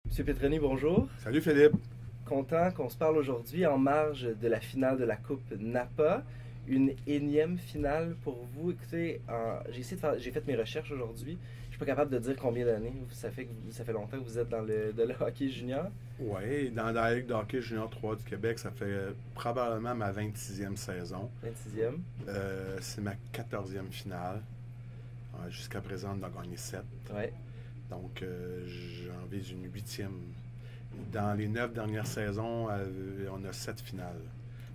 Monsieur Petroni, bonjour. Salut Philippe. Content qu'on se parle aujourd'hui en marge de la finale de la Coupe Napa. Une énième finale pour vous. Écoutez, j'ai fait mes recherches aujourd'hui. Je suis pas capable de dire combien d'années ça fait longtemps que vous êtes dans le hockey junior. Oui, dans la Ligue de hockey junior 3 du Québec, ça fait probablement ma 26e saison. 26e. C'est ma 14e finale. Jusqu'à présent, on a gagné 7. Ouais. Donc, j'en vise une 8e. Dans les 9 dernières saisons, on a 7 finales.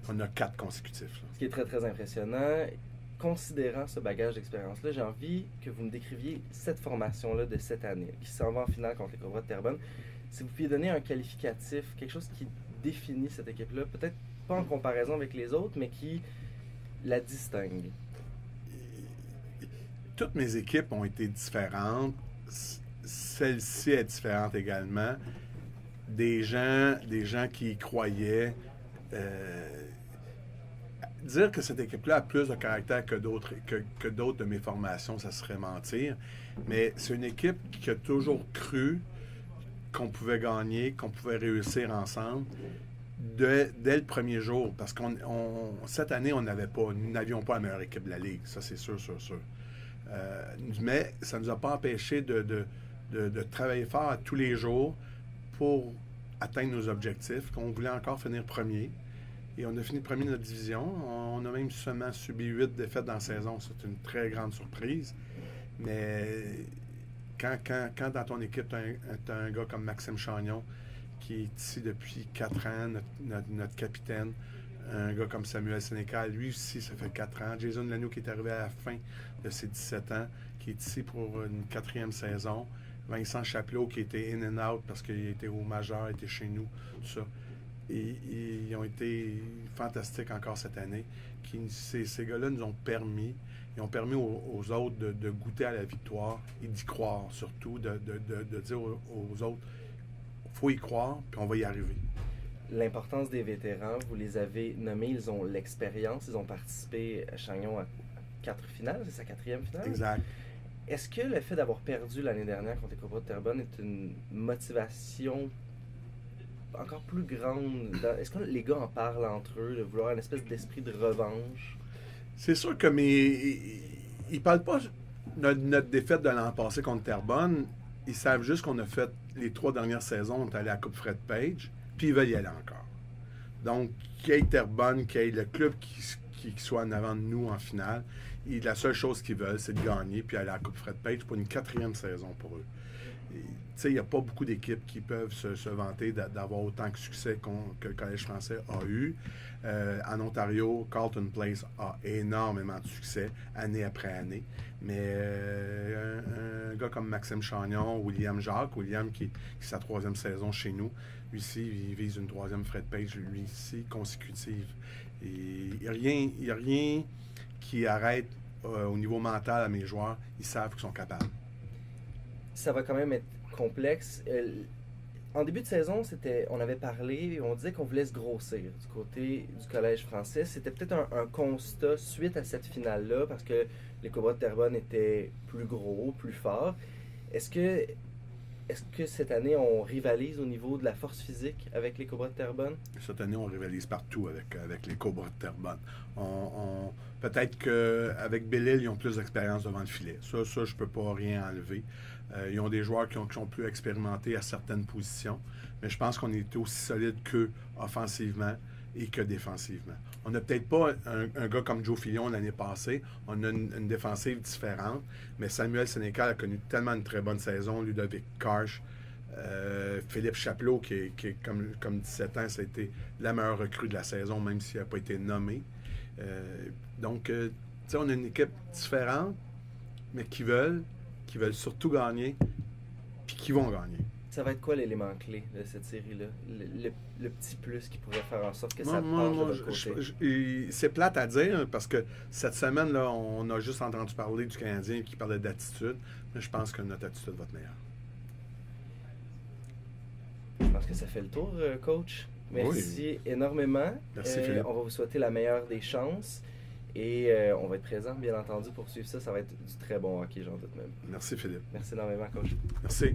On a 4 consécutifs. Là. Ce qui est très, très impressionnant. Considérant ce bagage d'expérience-là, j'ai envie que vous me décriviez cette formation-là de cette année, qui s'en va en finale contre les Cobras de Terrebonne. Si vous pouviez donner un qualificatif, quelque chose qui définit cette équipe-là, peut-être pas en comparaison avec les autres, mais qui la distingue. Toutes mes équipes ont été différentes. Celle-ci est différente également. Des gens qui y croyaient. Dire que cette équipe-là a plus de caractère que d'autres de mes formations, ça serait mentir. Mais c'est une équipe qui a toujours cru qu'on pouvait gagner, qu'on pouvait réussir ensemble dès le premier jour. Parce que cette année, nous n'avions pas la meilleure équipe de la Ligue. Ça, c'est sûr. Mais ça ne nous a pas empêché de travailler fort à tous les jours pour atteindre nos objectifs. On voulait encore finir premier. Et on a fini premier de notre division. On a même seulement subi 8 défaites dans la saison. C'est une très grande surprise. Mais quand dans ton équipe, tu as un gars comme Maxime Chagnon qui est ici depuis 4 ans, notre capitaine, un gars comme Samuel Sénécal, lui aussi, ça fait 4 ans. Jason Lanoux qui est arrivé à la fin de ses 17 ans, qui est ici pour une 4e saison. Vincent Chapelot qui était in and out parce qu'il était au majeur, était chez nous, tout ça. Et ils ont été fantastiques encore cette année. Ces gars-là nous ont permis, aux autres de goûter à la victoire et d'y croire surtout, de dire aux autres, il faut y croire, puis on va y arriver. L'importance des vétérans, vous les avez nommés, ils ont l'expérience, ils ont participé à Chagnon à 4 finales, c'est sa 4e finale? Exact. Est-ce que le fait d'avoir perdu l'année dernière contre les Cobras de Terrebonne est une motivation encore plus grande? Est-ce que les gars en parlent entre eux, de vouloir une espèce d'esprit de revanche? C'est sûr que ils parlent pas de notre défaite de l'an passé contre Terrebonne. Ils savent juste qu'on a fait les 3 dernières saisons, on est allé à la Coupe Fred Page, puis ils veulent y aller encore. Donc, qu'il y ait Terrebonne, qu'il y ait le club qui soit en avant de nous en finale, et la seule chose qu'ils veulent, c'est de gagner puis aller à la Coupe Fred Page pour une 4e saison pour eux. Tu sais, il n'y a pas beaucoup d'équipes qui peuvent se vanter d'avoir autant de succès que le Collège français a eu. En Ontario, Carlton Place a énormément de succès, année après année. Mais un gars comme Maxime Chagnon, William qui est sa 3e saison chez nous, lui ici, il vise une 3e Fred Page, lui ici, consécutive. Il n'y a rien qui arrête au niveau mental à mes joueurs. Ils savent qu'ils sont capables. Ça va quand même être complexe. En début de saison, on avait parlé, on disait qu'on voulait se grossir du côté du Collège français. C'était peut-être un constat suite à cette finale-là, parce que les Cobras de Terrebonne étaient plus gros, plus forts. Est-ce que cette année, on rivalise au niveau de la force physique avec les Cobras de Terrebonne? Cette année, on rivalise partout avec les Cobras de Terrebonne. Peut-être qu'avec Belle-Île, ils ont plus d'expérience devant le filet. Ça, je ne peux pas rien enlever. Ils ont des joueurs qui sont plus expérimentés à certaines positions, mais je pense qu'on est aussi solide qu'eux offensivement et que défensivement. On n'a peut-être pas un gars comme Joe Fillon l'année passée. On a une défensive différente, mais Samuel Sénécal a connu tellement une très bonne saison. Ludovic Karch, Philippe Chapelot, qui est comme 17 ans, ça a été la meilleure recrue de la saison, même s'il n'a pas été nommé. Donc, tu sais, on a une équipe différente, mais qui veulent surtout gagner, puis qui vont gagner. Ça va être quoi l'élément clé de cette série-là? Le petit plus qui pourrait faire en sorte que ça passe de votre côté? C'est plate à dire, parce que cette semaine, là, on a juste entendu parler du Canadien qui parlait d'attitude, mais je pense que notre attitude va être meilleure. Je pense que ça fait le tour, coach. Merci énormément. Merci, Philippe. On va vous souhaiter la meilleure des chances. Et on va être présent, bien entendu, pour suivre ça. Ça va être du très bon hockey, j'en doute même. Merci, Philippe. Merci énormément, coach. Merci.